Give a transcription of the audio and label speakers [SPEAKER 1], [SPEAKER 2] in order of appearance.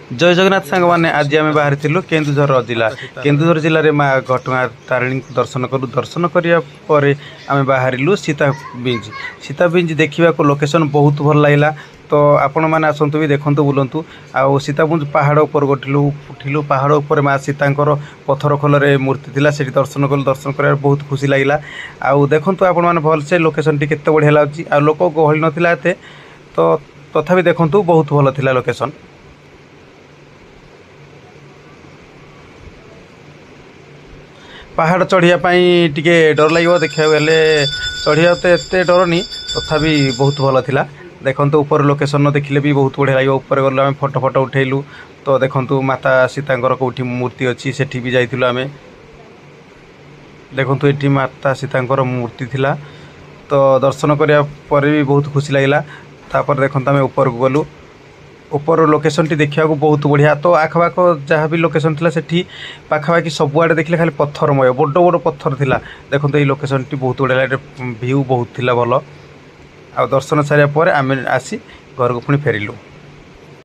[SPEAKER 1] जय जगन्नाथ सांग मैंने आज आम बाहर केन्दुझर जिला केन्दुझर जिले में माँ घटगाँ तारिणी दर्शन कलु दर्शन करापर आम बाहर सीता बीच देखा लोकेशन बहुत भल लगे। तो आपण मैंने आसतु भी देखु बुलतु आउ सीतापुंज पहाड़ उपर उठिलु पहाड़ उपर माँ सीतांकर पथर खोल मूर्ति थिला से दर्शन कलु दर्शन कर बहुत खुशी लगे। आउ देखु आपण मैंने भलसे लोकेशन टी केते बढ़िया लगे आ लोक गहली नाला एते तो तथापि देखु बहुत भल थिला लोकेशन। पहाड़ चढ़ाई टी डर लगे देखा गले चढ़िया तो एत डर नहीं तथापि बहुत भल थिला। देखो ऊपर लोकेशन देखिले भी बहुत बढ़िया लगे ऊपर गले आम फोटो फोटो उठेलु तो देखो माता सीतांकर कौटी मूर्ति अच्छी सेठी भी जाइलु आम देखो ये माता सीतांकर मूर्ति थिला तो दर्शन करिया पर भी बहुत खुशी लगिला। तापर देखो आम ऊपर को गलु ऊपर लोकेशन टी देखा बहुत बढ़िया तो आखपाख जहाँ भी लोकेशन थिला सेठी पाखापाखि सबुआड़े देखले खाली पत्थरमय बड़ बड़ पत्थर थिला। देखो ये लोकेशन टी बहुत बढ़िया व्यू बहुत थिला भल आ दर्शन सारिया पर आम आसी घर को पुणी फेरिलु।